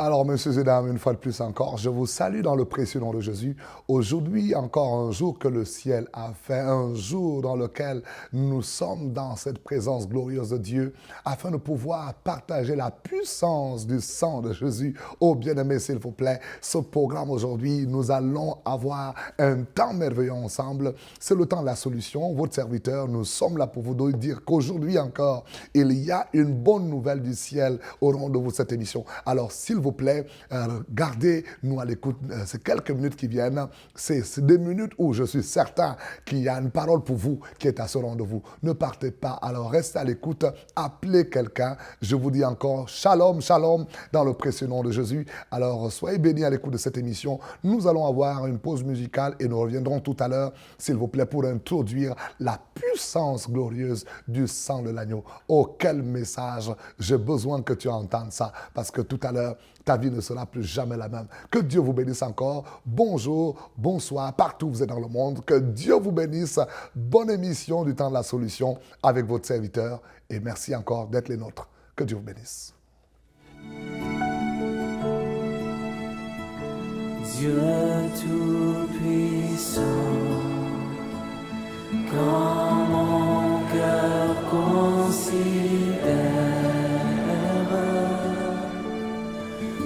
Alors, messieurs et dames, une fois de plus encore, je vous salue dans le précieux nom de Jésus. Aujourd'hui, encore un jour que le ciel a fait, un jour dans lequel nous sommes dans cette présence glorieuse de Dieu, afin de pouvoir partager la puissance du sang de Jésus. Oh, bien-aimés, s'il vous plaît, ce programme aujourd'hui, nous allons avoir un temps merveilleux ensemble. C'est le temps de la solution. Votre serviteur, nous sommes là pour vous dire qu'aujourd'hui encore, il y a une bonne nouvelle du ciel au rendez-vous de cette émission. Alors, s'il vous plaît, gardez-nous à l'écoute ces quelques minutes qui viennent. C'est des minutes où je suis certain qu'il y a une parole pour vous qui est à ce rendez-vous. Ne partez pas. Alors, restez à l'écoute. Appelez quelqu'un. Je vous dis encore shalom, shalom dans le précieux nom de Jésus. Alors, soyez bénis à l'écoute de cette émission. Nous allons avoir une pause musicale et nous reviendrons tout à l'heure, s'il vous plaît, pour introduire la puissance glorieuse du sang de l'agneau. Oh, quel message! J'ai besoin que tu entendes ça parce que tout à l'heure, ta vie ne sera plus jamais la même. Que Dieu vous bénisse encore. Bonjour, bonsoir, partout où vous êtes dans le monde. Que Dieu vous bénisse. Bonne émission du temps de la solution avec votre serviteur. Et merci encore d'être les nôtres. Que Dieu vous bénisse. Dieu tout-puissant, quand mon cœur considère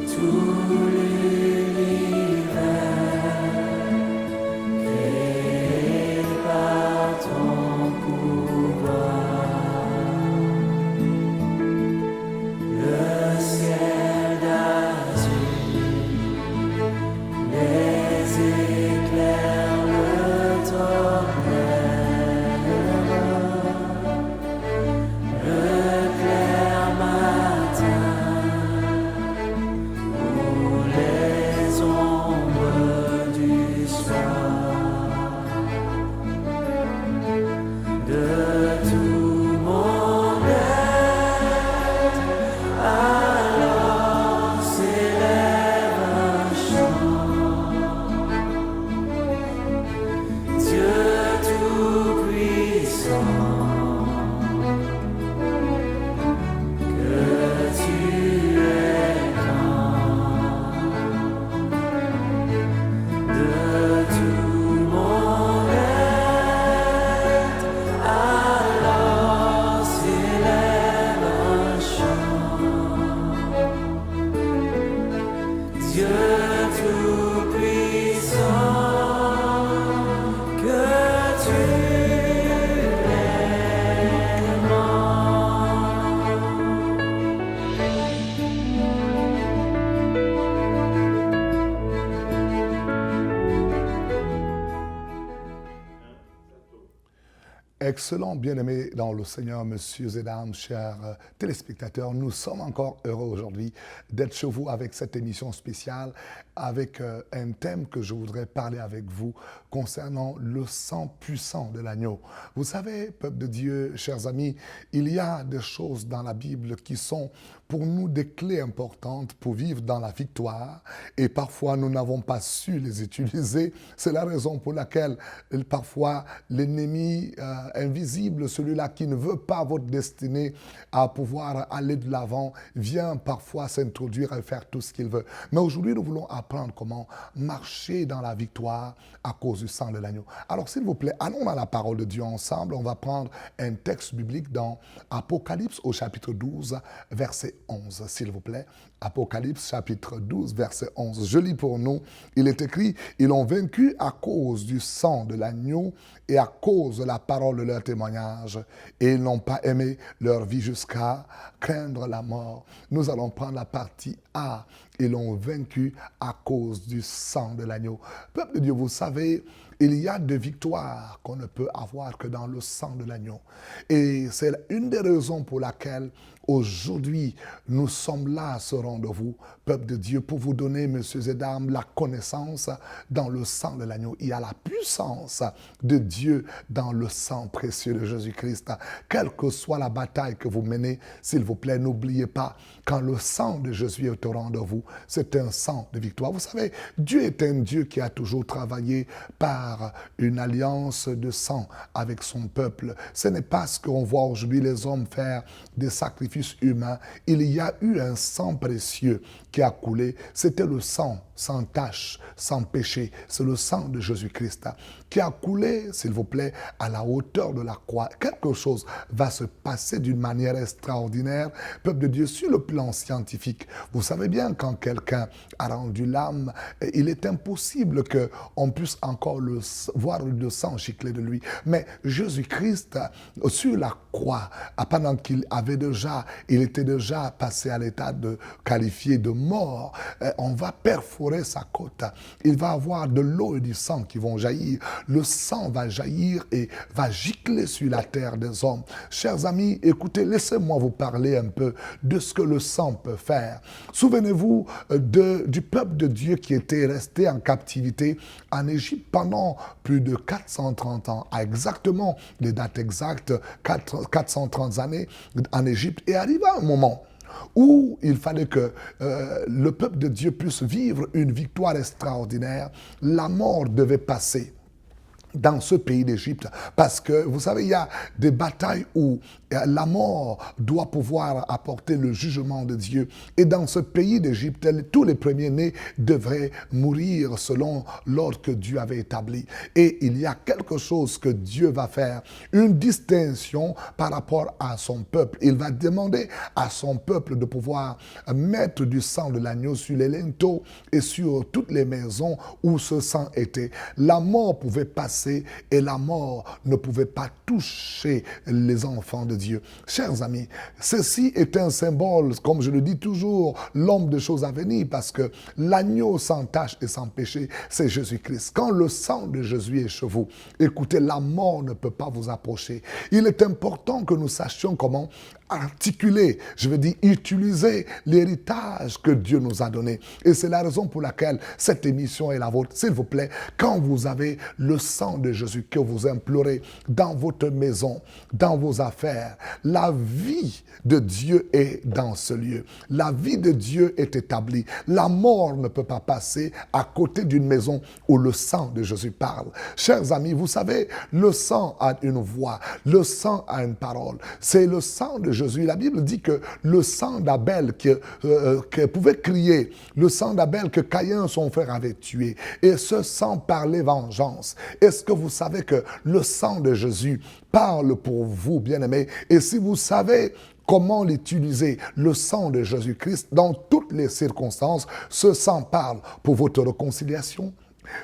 tout l'univers créé par ton pouvoir, le ciel d'azur, les éclairs, le tonnerre, le clair matin, les ombres du soir, de tout mon être, alors s'élève un chant. Dieu tout-puissant, que tu es grand. De tout mon être, alors s'élève un chant. Dieu tout-puissant, que tu es grand. Excellent, bien-aimés dans le Seigneur, messieurs et dames, chers téléspectateurs. Nous sommes encore heureux aujourd'hui d'être chez vous avec cette émission spéciale, avec un thème que je voudrais parler avec vous concernant le sang puissant de l'agneau. Vous savez, peuple de Dieu, chers amis, il y a des choses dans la Bible qui sont pour nous des clés importantes pour vivre dans la victoire et parfois nous n'avons pas su les utiliser. C'est la raison pour laquelle parfois l'ennemi invisible, celui-là qui ne veut pas votre destinée à pouvoir aller de l'avant, vient parfois s'introduire et faire tout ce qu'il veut. Mais aujourd'hui, nous voulons apprendre comment marcher dans la victoire à cause du sang de l'agneau. Alors s'il vous plaît, allons dans la parole de Dieu ensemble. On va prendre un texte biblique dans Apocalypse au chapitre 12, verset 11, s'il vous plaît. Apocalypse chapitre 12, verset 11. Je lis pour nous. Il est écrit, « Ils ont vaincu à cause du sang de l'agneau et à cause de la parole de leur témoignage. Et ils n'ont pas aimé leur vie jusqu'à craindre la mort. » Nous allons prendre la partie A. Ils l'ont vaincu à cause du sang de l'agneau. Peuple de Dieu, vous savez, il y a de victoires qu'on ne peut avoir que dans le sang de l'agneau. Et c'est une des raisons pour laquelle aujourd'hui, nous sommes là à ce rendez-vous, peuple de Dieu, pour vous donner, messieurs et dames, la connaissance dans le sang de l'agneau. Il y a la puissance de Dieu dans le sang précieux de Jésus-Christ. Quelle que soit la bataille que vous menez, s'il vous plaît, n'oubliez pas, quand le sang de Jésus est au rendez-vous, c'est un sang de victoire. Vous savez, Dieu est un Dieu qui a toujours travaillé par avoir une alliance de sang avec son peuple. Ce n'est pas ce qu'on voit aujourd'hui les hommes faire des sacrifices humains. Il y a eu un sang précieux qui a coulé. C'était le sang sans tache, sans péché. C'est le sang de Jésus-Christ qui a coulé, s'il vous plaît, à la hauteur de la croix. Quelque chose va se passer d'une manière extraordinaire. Peuple de Dieu, sur le plan scientifique, vous savez bien, quand quelqu'un a rendu l'âme, il est impossible qu'on puisse encore voir le sang gicler de lui. Mais Jésus-Christ, sur la croix, pendant il était déjà passé à l'état de qualifié de mort, on va perforer sa côte. Il va avoir de l'eau et du sang qui vont jaillir. Le sang va jaillir et va gicler sur la terre des hommes. Chers amis, écoutez, laissez-moi vous parler un peu de ce que le sang peut faire. Souvenez-vous du peuple de Dieu qui était resté en captivité en Égypte pendant plus de 430 ans, à exactement les dates exactes, 430 années en Égypte, et arriva un moment où il fallait que le peuple de Dieu puisse vivre une victoire extraordinaire. La mort devait passer dans ce pays d'Égypte, parce que vous savez, il y a des batailles où la mort doit pouvoir apporter le jugement de Dieu. Et dans ce pays d'Égypte, tous les premiers-nés devraient mourir selon l'ordre que Dieu avait établi. Et il y a quelque chose que Dieu va faire, une distinction par rapport à son peuple. Il va demander à son peuple de pouvoir mettre du sang de l'agneau sur les linteaux et sur toutes les maisons où ce sang était. La mort pouvait passer et la mort ne pouvait pas toucher les enfants de Dieu. Chers amis, ceci est un symbole, comme je le dis toujours, l'homme de choses à venir, parce que l'agneau sans tache et sans péché, c'est Jésus-Christ. Quand le sang de Jésus est chez vous, écoutez, la mort ne peut pas vous approcher. Il est important que nous sachions comment articuler, je veux dire utiliser l'héritage que Dieu nous a donné. Et c'est la raison pour laquelle cette émission est la vôtre. S'il vous plaît, quand vous avez le sang de Jésus que vous implorez dans votre maison, dans vos affaires, la vie de Dieu est dans ce lieu. La vie de Dieu est établie. La mort ne peut pas passer à côté d'une maison où le sang de Jésus parle. Chers amis, vous savez, le sang a une voix, le sang a une parole. C'est le sang de Jésus. La Bible dit que le sang d'Abel qui pouvait crier, le sang d'Abel que Caïn, son frère, avait tué. Et ce sang parlait vengeance. Est-ce que vous savez que le sang de Jésus parle pour vous, bien-aimés? Et si vous savez comment l'utiliser, le sang de Jésus-Christ, dans toutes les circonstances, ce sang parle pour votre réconciliation,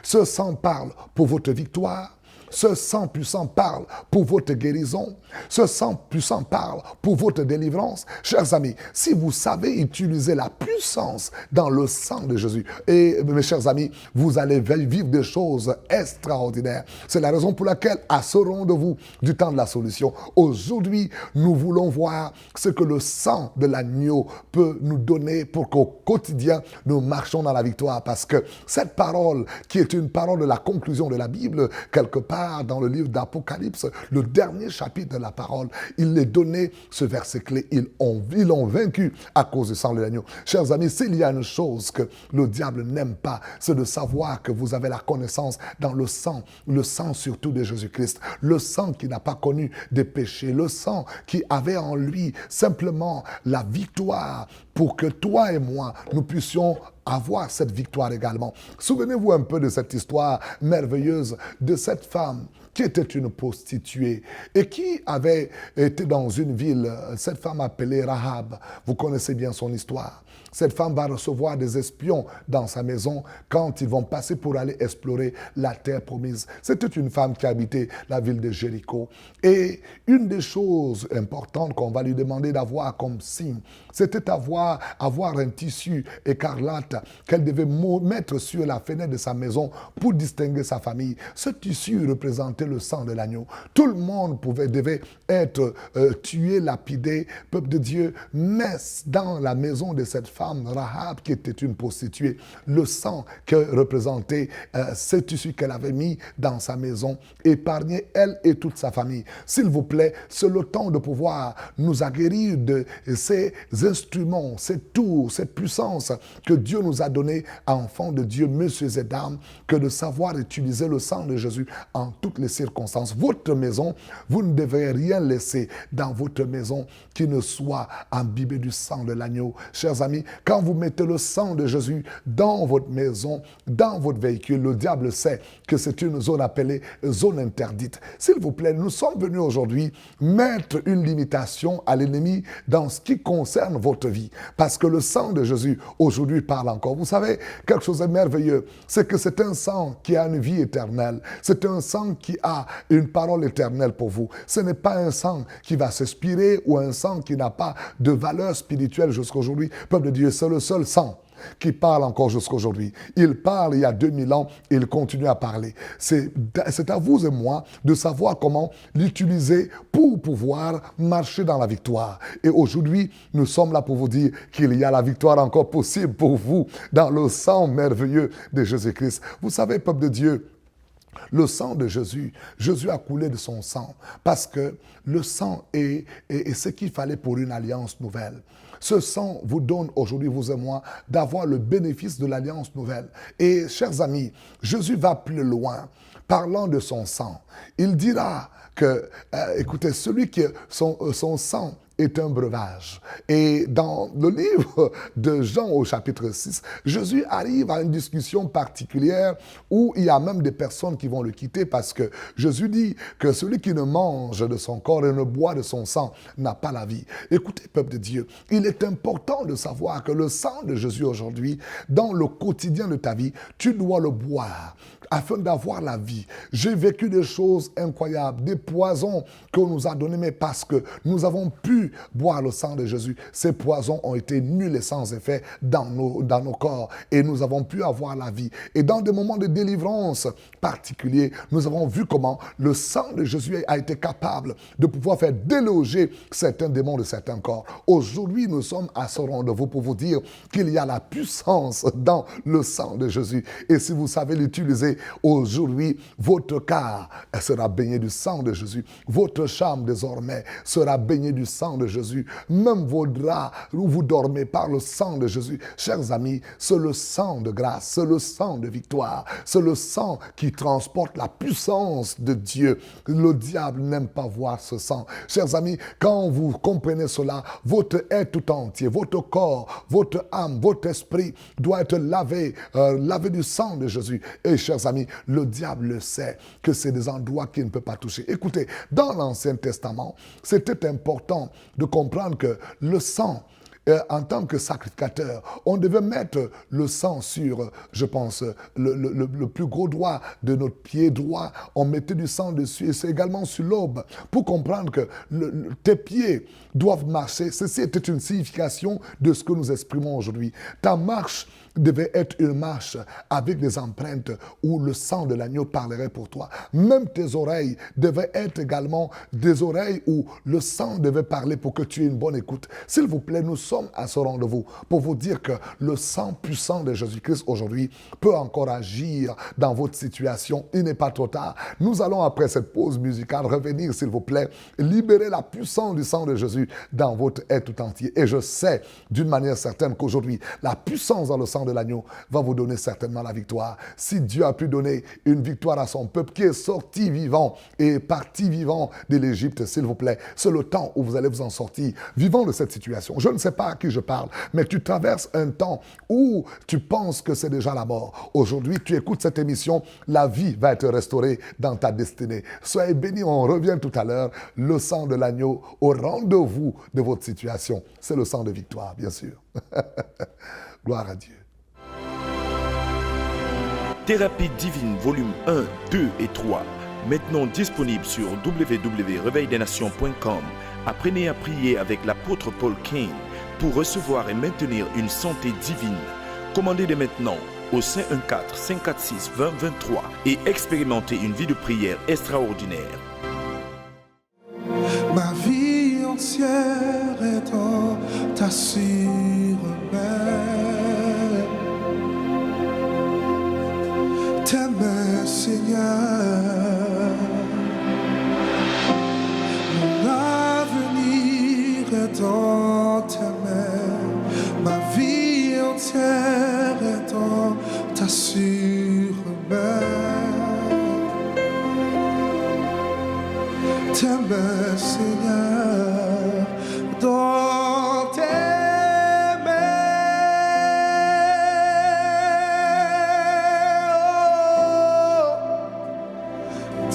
ce sang parle pour votre victoire, ce sang puissant parle pour votre guérison. Ce sang puissant parle pour votre délivrance. Chers amis, si vous savez utiliser la puissance dans le sang de Jésus, et mes chers amis, vous allez vivre des choses extraordinaires. C'est la raison pour laquelle, à ce rendez-vous du temps de la solution, aujourd'hui, nous voulons voir ce que le sang de l'agneau peut nous donner pour qu'au quotidien, nous marchions dans la victoire. Parce que cette parole, qui est une parole de la conclusion de la Bible, quelque part, dans le livre d'Apocalypse, le dernier chapitre de la parole, il est donné ce verset clé. Ils ont vaincu à cause du sang de l'agneau. Chers amis, s'il y a une chose que le diable n'aime pas, c'est de savoir que vous avez la connaissance dans le sang surtout de Jésus-Christ, le sang qui n'a pas connu des péchés, le sang qui avait en lui simplement la victoire pour que toi et moi, nous puissions avoir cette victoire également. Souvenez-vous un peu de cette histoire merveilleuse de cette femme qui était une prostituée et qui avait été dans une ville, cette femme appelée Rahab. Vous connaissez bien son histoire. Cette femme va recevoir des espions dans sa maison quand ils vont passer pour aller explorer la terre promise. C'était une femme qui habitait la ville de Jéricho. Et une des choses importantes qu'on va lui demander d'avoir comme signe, c'était avoir un tissu écarlate qu'elle devait mettre sur la fenêtre de sa maison pour distinguer sa famille. Ce tissu représentait porter le sang de l'agneau. Tout le monde devait être tué, lapidé, peuple de Dieu, mais dans la maison de cette femme, Rahab, qui était une prostituée, le sang que représentait ce tissu qu'elle avait mis dans sa maison, épargnait elle et toute sa famille. S'il vous plaît, c'est le temps de pouvoir nous aguerrir de ces instruments, cette tour, cette puissance que Dieu nous a donnée, enfants de Dieu, messieurs et dames, que de savoir utiliser le sang de Jésus en toutes les circonstances. Votre maison, vous ne devez rien laisser dans votre maison qui ne soit imbibé du sang de l'agneau. Chers amis, quand vous mettez le sang de Jésus dans votre maison, dans votre véhicule, le diable sait que c'est une zone appelée zone interdite. S'il vous plaît, nous sommes venus aujourd'hui mettre une limitation à l'ennemi dans ce qui concerne votre vie. Parce que le sang de Jésus, aujourd'hui, parle encore. Vous savez, quelque chose de merveilleux, c'est que c'est un sang qui a une vie éternelle. C'est un sang qui a une parole éternelle pour vous. Ce n'est pas un sang qui va s'expirer ou un sang qui n'a pas de valeur spirituelle jusqu'à aujourd'hui. Peuple de Dieu, c'est le seul sang qui parle encore jusqu'à aujourd'hui. Il parle il y a 2000 ans et il continue à parler. C'est à vous et moi de savoir comment l'utiliser pour pouvoir marcher dans la victoire. Et aujourd'hui, nous sommes là pour vous dire qu'il y a la victoire encore possible pour vous dans le sang merveilleux de Jésus-Christ. Vous savez, peuple de Dieu, le sang de Jésus, Jésus a coulé de son sang parce que le sang est ce qu'il fallait pour une alliance nouvelle. Ce sang vous donne aujourd'hui, vous et moi, d'avoir le bénéfice de l'alliance nouvelle. Et chers amis, Jésus va plus loin, parlant de son sang. Il dira que, écoutez, celui qui son sang est un breuvage. Et dans le livre de Jean au chapitre 6, Jésus arrive à une discussion particulière où il y a même des personnes qui vont le quitter parce que Jésus dit que celui qui ne mange de son corps et ne boit de son sang n'a pas la vie. Écoutez, peuple de Dieu, il est important de savoir que le sang de Jésus aujourd'hui, dans le quotidien de ta vie, tu dois le boire afin d'avoir la vie. J'ai vécu des choses incroyables, des poisons qu'on nous a donnés, mais parce que nous avons pu boire le sang de Jésus, ces poisons ont été nuls et sans effet dans nos corps et nous avons pu avoir la vie. Et dans des moments de délivrance particuliers, nous avons vu comment le sang de Jésus a été capable de pouvoir faire déloger certains démons de certains corps. Aujourd'hui, nous sommes à ce rendez-vous pour vous dire qu'il y a la puissance dans le sang de Jésus. Et si vous savez l'utiliser, aujourd'hui, votre corps sera baigné du sang de Jésus. Votre chambre, désormais, sera baignée du sang de Jésus. Même vos draps où vous dormez par le sang de Jésus. Chers amis, c'est le sang de grâce, c'est le sang de victoire, c'est le sang qui transporte la puissance de Dieu. Le diable n'aime pas voir ce sang. Chers amis, quand vous comprenez cela, votre être tout entier, votre corps, votre âme, votre esprit doit être lavé du sang de Jésus. Et chers amis, le diable le sait que c'est des endroits qu'il ne peut pas toucher. Écoutez, dans l'Ancien Testament, c'était important de comprendre que le sang, en tant que sacrificateur, on devait mettre le sang sur, je pense, le plus gros doigt de notre pied droit. On mettait du sang dessus et c'est également sur l'aube pour comprendre que tes pieds doivent marcher. Ceci était une signification de ce que nous exprimons aujourd'hui. Ta marche devait être une marche avec des empreintes où le sang de l'agneau parlerait pour toi. Même tes oreilles devaient être également des oreilles où le sang devait parler pour que tu aies une bonne écoute. S'il vous plaît, nous sommes à ce rendez-vous pour vous dire que le sang puissant de Jésus-Christ aujourd'hui peut encore agir dans votre situation. Il n'est pas trop tard. Nous allons, après cette pause musicale, revenir, s'il vous plaît, libérer la puissance du sang de Jésus dans votre être tout entier. Et je sais d'une manière certaine qu'aujourd'hui, la puissance dans le sang de l'agneau va vous donner certainement la victoire. Si Dieu a pu donner une victoire à son peuple qui est sorti vivant et parti vivant de l'Égypte, s'il vous plaît, c'est le temps où vous allez vous en sortir vivant de cette situation. Je ne sais pas à qui je parle, mais tu traverses un temps où tu penses que c'est déjà la mort. Aujourd'hui, tu écoutes cette émission, la vie va être restaurée dans ta destinée. Soyez bénis, on revient tout à l'heure. Le sang de l'agneau au rendez-vous de votre situation. C'est le sang de victoire, bien sûr. Gloire à Dieu. Thérapie divine, volume 1, 2 et 3. Maintenant disponible sur www.reveildesnations.com. Apprenez à prier avec l'apôtre Paul Cain pour recevoir et maintenir une santé divine. Commandez dès maintenant au 514-546-2023 et expérimenter une vie de prière extraordinaire. Ma vie entière est en ta surmain. Tes mains, Seigneur. Mon avenir est dans tes mains. Ma vie entière est en ta surmain. Tes mains, Seigneur, dans tes mains,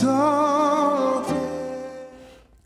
dans tes...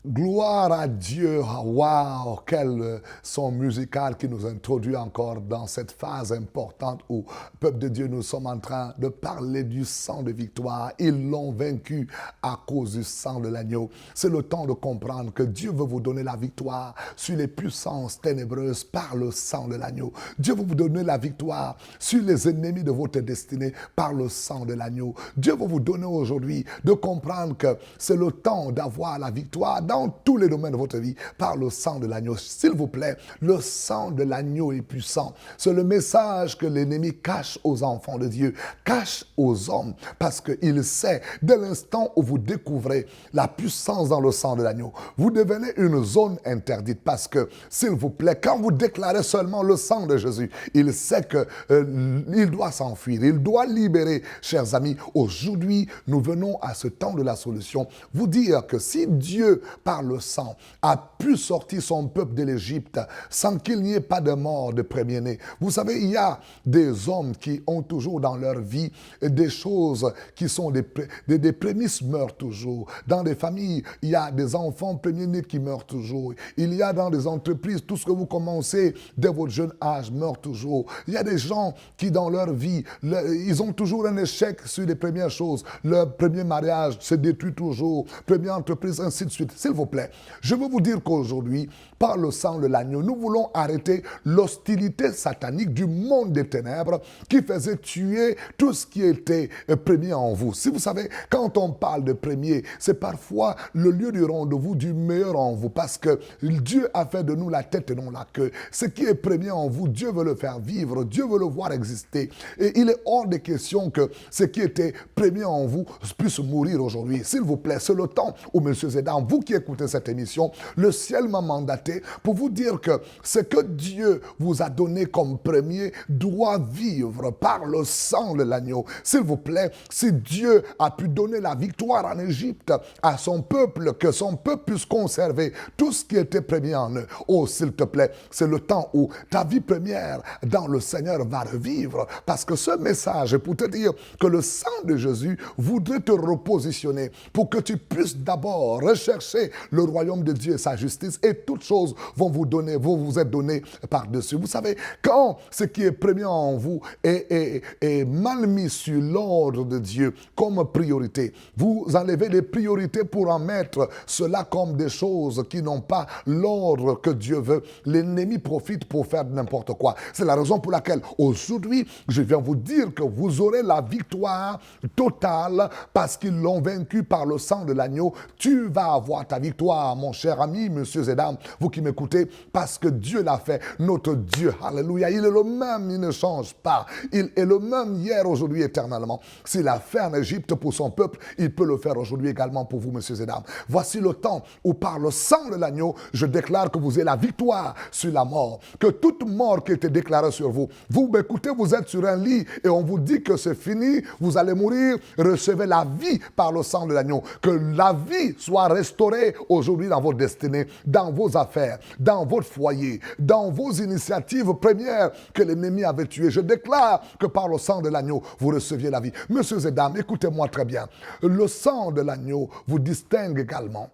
Gloire à Dieu. Waouh, quel son musical qui nous introduit encore dans cette phase importante où, peuple de Dieu, nous sommes en train de parler du sang de victoire. Ils l'ont vaincu à cause du sang de l'agneau. C'est le temps de comprendre que Dieu veut vous donner la victoire sur les puissances ténébreuses par le sang de l'agneau. Dieu veut vous donner la victoire sur les ennemis de votre destinée par le sang de l'agneau. Dieu veut vous donner aujourd'hui de comprendre que c'est le temps d'avoir la victoire dans tous les domaines de votre vie par le sang de l'agneau. S'il vous plaît, le sang de l'agneau est puissant. C'est le message que l'ennemi cache aux enfants de Dieu, cache aux hommes, parce qu'il sait, dès l'instant où vous découvrez la puissance dans le sang de l'agneau, vous devenez une zone interdite, parce que, s'il vous plaît, quand vous déclarez seulement le sang de Jésus, il sait qu'il doit s'enfuir, il doit libérer. Chers amis, aujourd'hui, nous venons à ce temps de la solution, vous dire que si Dieu, par le sang, a pu sortir son peuple de l'Égypte sans qu'il n'y ait pas de mort de premier-né. Vous savez, il y a des hommes qui ont toujours dans leur vie des choses qui sont des prémices meurent toujours. Dans des familles, il y a des enfants premiers-nés qui meurent toujours. Il y a dans des entreprises, tout ce que vous commencez dès votre jeune âge meurt toujours. Il y a des gens qui dans leur vie, ils ont toujours un échec sur les premières choses. Leur premier mariage se détruit toujours. Première entreprise, ainsi de suite. S'il vous plaît, je veux vous dire qu'aujourd'hui, par le sang de l'agneau, nous voulons arrêter l'hostilité satanique du monde des ténèbres qui faisait tuer tout ce qui était premier en vous. Si vous savez, quand on parle de premier, c'est parfois le lieu du rendez-vous du meilleur en vous, parce que Dieu a fait de nous la tête et non la queue. Ce qui est premier en vous, Dieu veut le faire vivre, Dieu veut le voir exister. Et il est hors de question que ce qui était premier en vous puisse mourir aujourd'hui. S'il vous plaît, c'est le temps où, messieurs et dames, vous qui écoutez cette émission, le ciel m'a mandaté pour vous dire que ce que Dieu vous a donné comme premier doit vivre par le sang de l'agneau. S'il vous plaît, si Dieu a pu donner la victoire en Égypte à son peuple, que son peuple puisse conserver tout ce qui était premier en eux. Oh, s'il te plaît, c'est le temps où ta vie première dans le Seigneur va revivre, parce que ce message est pour te dire que le sang de Jésus voudrait te repositionner pour que tu puisses d'abord rechercher le royaume de Dieu et sa justice, et toutes choses vont vous être données par-dessus. Vous savez, quand ce qui est premier en vous est mal mis sur l'ordre de Dieu comme priorité, vous enlevez les priorités pour en mettre cela comme des choses qui n'ont pas l'ordre que Dieu veut. L'ennemi profite pour faire n'importe quoi. C'est la raison pour laquelle aujourd'hui, je viens vous dire que vous aurez la victoire totale parce qu'ils l'ont vaincu par le sang de l'agneau. Tu vas avoir ta victoire, mon cher ami, messieurs et dames, vous qui m'écoutez, parce que Dieu l'a fait. Notre Dieu, alléluia, il est le même, il ne change pas. Il est le même hier, aujourd'hui, éternellement. S'il a fait en Égypte pour son peuple, il peut le faire aujourd'hui également pour vous, messieurs et dames. Voici le temps où par le sang de l'agneau, je déclare que vous avez la victoire sur la mort. Que toute mort qui était déclarée sur vous, vous m'écoutez, vous êtes sur un lit et on vous dit que c'est fini, vous allez mourir, recevez la vie par le sang de l'agneau. Que la vie soit restaurée aujourd'hui dans votre destinée, dans vos affaires, dans votre foyer, dans vos initiatives premières que l'ennemi avait tuées. Je déclare que par le sang de l'agneau, vous receviez la vie. Messieurs et dames, écoutez-moi très bien. Le sang de l'agneau vous distingue également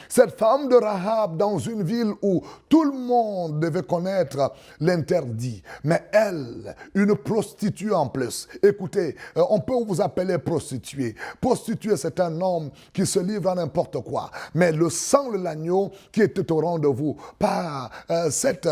Cette femme de Rahab dans une ville où tout le monde devait connaître l'interdit. Mais elle, une prostituée en plus. Écoutez, on peut vous appeler prostituée. Prostituée, c'est un homme qui se livre à n'importe quoi. Mais le sang de l'agneau qui était au rendez-vous par cette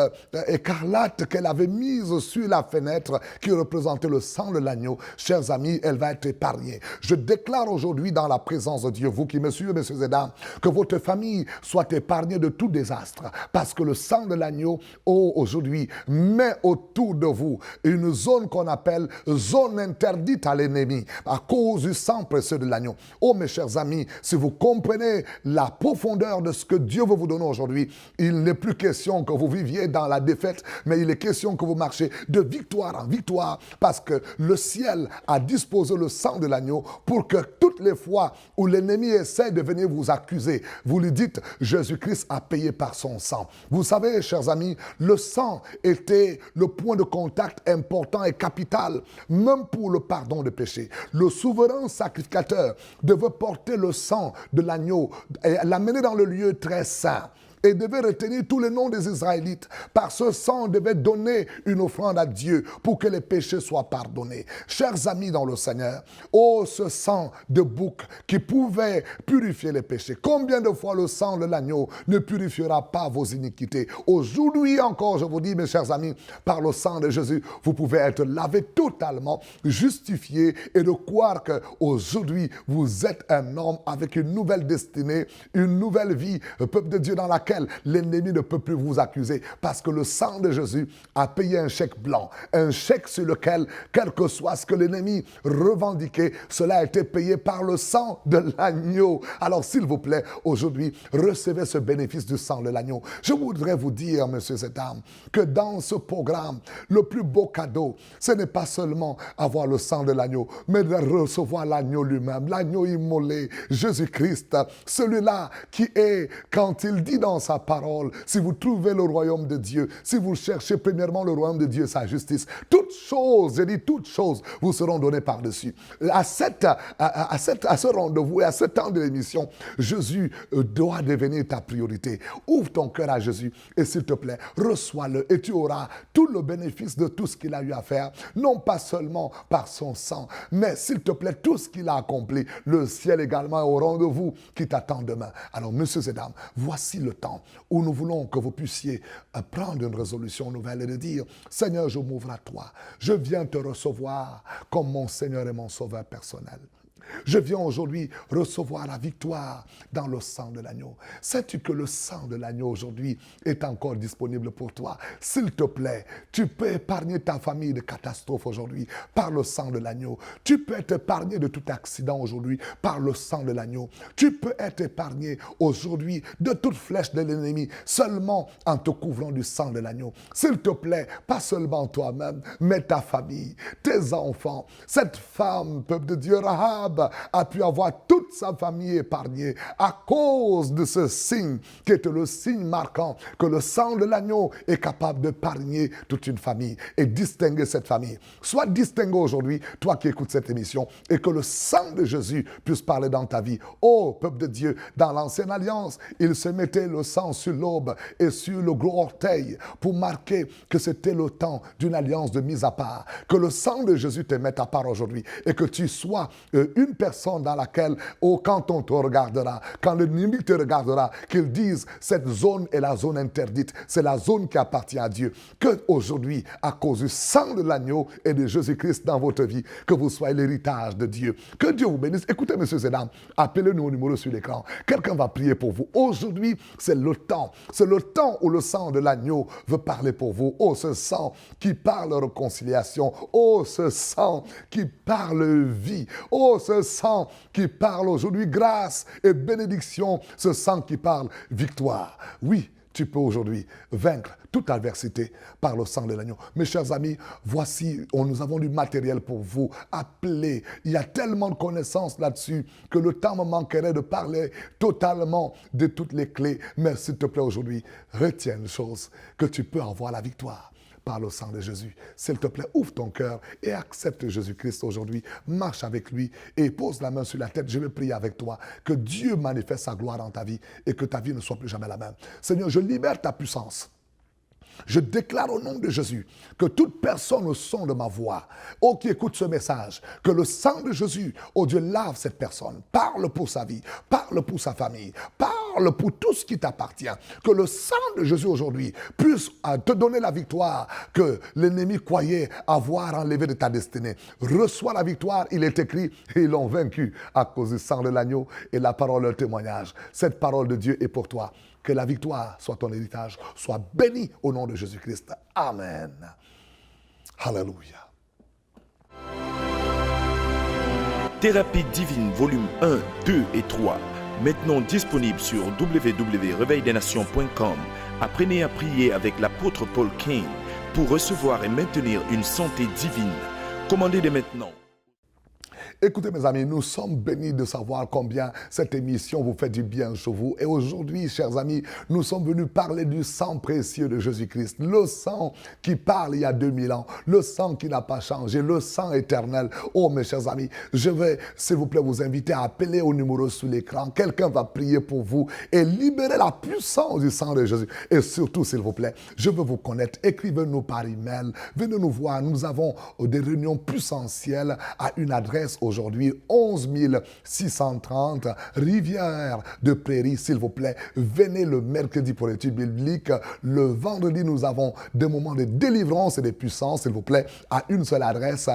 écarlate qu'elle avait mise sur la fenêtre qui représentait le sang de l'agneau, chers amis, elle va être épargnée. Je déclare aujourd'hui dans la présence de Dieu, vous qui me suivez, messieurs et dames, que votre famille soit épargnée de tout désastre, parce que le sang de l'agneau, aujourd'hui, met autour de vous une zone qu'on appelle zone interdite à l'ennemi, à cause du sang précieux de l'agneau. Oh, mes chers amis, si vous comprenez la profondeur de ce que Dieu veut vous donner aujourd'hui, il n'est plus question que vous viviez dans la défaite, mais il est question que vous marchez de victoire en victoire, parce que le ciel a disposé le sang de l'agneau pour que toutes les fois où l'ennemi essaie de venir vous accuser, vous lui dites, Jésus-Christ a payé par son sang. Vous savez, chers amis, le sang était le point de contact important et capital, même pour le pardon des péchés. Le souverain sacrificateur devait porter le sang de l'agneau et l'amener dans le lieu très saint. Et devait retenir tous les noms des Israélites. Par ce sang, on devait donner une offrande à Dieu pour que les péchés soient pardonnés. Chers amis dans le Seigneur, oh, ce sang de bouc qui pouvait purifier les péchés. Combien de fois le sang de l'agneau ne purifiera pas vos iniquités? Aujourd'hui encore, je vous dis, mes chers amis, par le sang de Jésus, vous pouvez être lavés totalement, justifiés et de croire qu'aujourd'hui, vous êtes un homme avec une nouvelle destinée, une nouvelle vie, le peuple de Dieu dans laquelle l'ennemi ne peut plus vous accuser, parce que le sang de Jésus a payé un chèque blanc, un chèque sur lequel, quel que soit ce que l'ennemi revendiquait, cela a été payé par le sang de l'agneau. Alors s'il vous plaît, aujourd'hui, recevez ce bénéfice du sang de l'agneau. Je voudrais vous dire, messieurs et dames, que dans ce programme, le plus beau cadeau, ce n'est pas seulement avoir le sang de l'agneau, mais de recevoir l'agneau lui-même, l'agneau immolé, Jésus-Christ, celui-là qui est, quand il dit dans sa parole, si vous trouvez le royaume de Dieu, si vous cherchez premièrement le royaume de Dieu et sa justice, toutes choses, je dis toutes choses, vous seront données par-dessus. À ce rendez-vous et à ce temps de l'émission, Jésus doit devenir ta priorité. Ouvre ton cœur à Jésus et s'il te plaît, reçois-le et tu auras tout le bénéfice de tout ce qu'il a eu à faire, non pas seulement par son sang, mais s'il te plaît, tout ce qu'il a accompli, le ciel également est au rendez-vous qui t'attend demain. Alors, messieurs et dames, voici le temps où nous voulons que vous puissiez prendre une résolution nouvelle et de dire, Seigneur, je m'ouvre à toi. Je viens te recevoir comme mon Seigneur et mon Sauveur personnel. Je viens aujourd'hui recevoir la victoire dans le sang de l'agneau. Sais-tu que le sang de l'agneau aujourd'hui est encore disponible pour toi? S'il te plaît, tu peux épargner ta famille de catastrophes aujourd'hui par le sang de l'agneau. Tu peux être épargné de tout accident aujourd'hui par le sang de l'agneau. Tu peux être épargné aujourd'hui de toute flèche de l'ennemi seulement en te couvrant du sang de l'agneau. S'il te plaît, pas seulement toi-même, mais ta famille, tes enfants, cette femme, peuple de Dieu, Rahab, a pu avoir toute sa famille épargnée à cause de ce signe qui est le signe marquant que le sang de l'agneau est capable d'épargner toute une famille et distinguer cette famille. Sois distingué aujourd'hui, toi qui écoutes cette émission, et que le sang de Jésus puisse parler dans ta vie. Oh, peuple de Dieu, dans l'ancienne alliance, il se mettait le sang sur l'aube et sur le gros orteil pour marquer que c'était le temps d'une alliance de mise à part. Que le sang de Jésus te mette à part aujourd'hui et que tu sois une personne dans laquelle, quand on te regardera, quand l'ennemi te regardera, qu'il dise, cette zone est la zone interdite, c'est la zone qui appartient à Dieu. Que aujourd'hui, à cause du sang de l'agneau et de Jésus-Christ dans votre vie, que vous soyez l'héritage de Dieu. Que Dieu vous bénisse. Écoutez, messieurs et dames, appelez-nous au numéro sur l'écran. Quelqu'un va prier pour vous. Aujourd'hui, c'est le temps où le sang de l'agneau veut parler pour vous. Oh, ce sang qui parle réconciliation. Oh, ce sang qui parle vie. Oh, ce sang qui parle aujourd'hui grâce et bénédiction, ce sang qui parle victoire. Oui, tu peux aujourd'hui vaincre toute adversité par le sang de l'agneau. Mes chers amis, voici, nous avons du matériel pour vous. Appelez. Il y a tellement de connaissances là-dessus que le temps me manquerait de parler totalement de toutes les clés. Mais s'il te plaît aujourd'hui, retiens une chose, que tu peux avoir la victoire par le sang de Jésus. S'il te plaît, ouvre ton cœur et accepte Jésus-Christ aujourd'hui. Marche avec lui et pose la main sur la tête. Je vais prier avec toi. Que Dieu manifeste sa gloire dans ta vie et que ta vie ne soit plus jamais la même. Seigneur, je libère ta puissance. Je déclare au nom de Jésus que toute personne au son de ma voix, qui écoute ce message, que le sang de Jésus, Dieu, lave cette personne. Parle pour sa vie, parle pour sa famille, parle pour tout ce qui t'appartient. Que le sang de Jésus aujourd'hui puisse te donner la victoire que l'ennemi croyait avoir enlevée de ta destinée. Reçois la victoire, il est écrit, et ils l'ont vaincu à cause du sang de l'agneau et la parole de témoignage. Cette parole de Dieu est pour toi. Que la victoire soit ton héritage. Sois béni au nom de Jésus-Christ. Amen. Alléluia. Thérapie divine, volume 1, 2 et 3. Maintenant disponible sur www.reveildesnations.com. Apprenez à prier avec l'apôtre Paul Cain pour recevoir et maintenir une santé divine. Commandez dès maintenant. Écoutez mes amis, nous sommes bénis de savoir combien cette émission vous fait du bien chez vous. Et aujourd'hui, chers amis, nous sommes venus parler du sang précieux de Jésus-Christ. Le sang qui parle il y a 2000 ans. Le sang qui n'a pas changé. Le sang éternel. Oh mes chers amis, je vais s'il vous plaît vous inviter à appeler au numéro sous l'écran. Quelqu'un va prier pour vous et libérer la puissance du sang de Jésus. Et surtout, s'il vous plaît, je veux vous connaître. Écrivez-nous par email. Venez nous voir. Nous avons des réunions puissanticielles à une adresse aujourd'hui, 11 630 Rivière de Prairie, s'il vous plaît. Venez le mercredi pour l'étude biblique. Le vendredi, nous avons des moments de délivrance et de puissance, s'il vous plaît, à une seule adresse,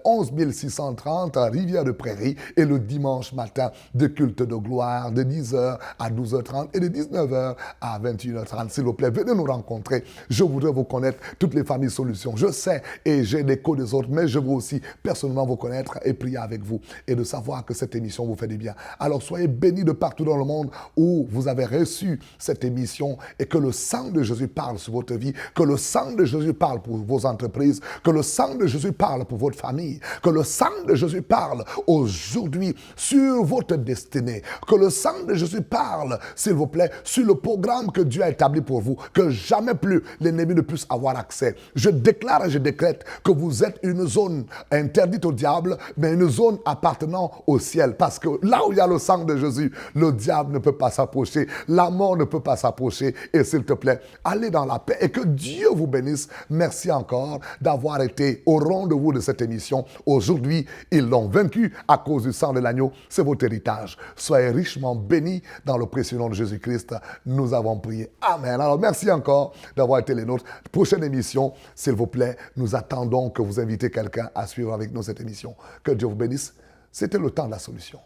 11 630 Rivière de Prairie. Et le dimanche matin, de culte de gloire, de 10h à 12h30 et de 19h à 21h30. S'il vous plaît, venez nous rencontrer. Je voudrais vous connaître, toutes les familles Solutions. Je sais et j'ai l'écho des autres, mais je veux aussi personnellement vous connaître et prier avec vous et de savoir que cette émission vous fait du bien. Alors soyez bénis de partout dans le monde où vous avez reçu cette émission et que le sang de Jésus parle sur votre vie, que le sang de Jésus parle pour vos entreprises, que le sang de Jésus parle pour votre famille, que le sang de Jésus parle aujourd'hui sur votre destinée, que le sang de Jésus parle, s'il vous plaît, sur le programme que Dieu a établi pour vous, que jamais plus l'ennemi ne puisse avoir accès. Je déclare et je décrète que vous êtes une zone interdite au diable, mais une zone appartenant au ciel. Parce que là où il y a le sang de Jésus, le diable ne peut pas s'approcher, la mort ne peut pas s'approcher. Et s'il te plaît, allez dans la paix et que Dieu vous bénisse. Merci encore d'avoir été au rendez-vous de cette émission. Aujourd'hui, ils l'ont vaincu à cause du sang de l'agneau. C'est votre héritage. Soyez richement bénis dans le précieux nom de Jésus-Christ. Nous avons prié. Amen. Alors, merci encore d'avoir été les nôtres. Prochaine émission, s'il vous plaît, nous attendons que vous invitez quelqu'un à suivre avec nous cette émission. Que Dieu vous bénisse. C'était le temps de la solution.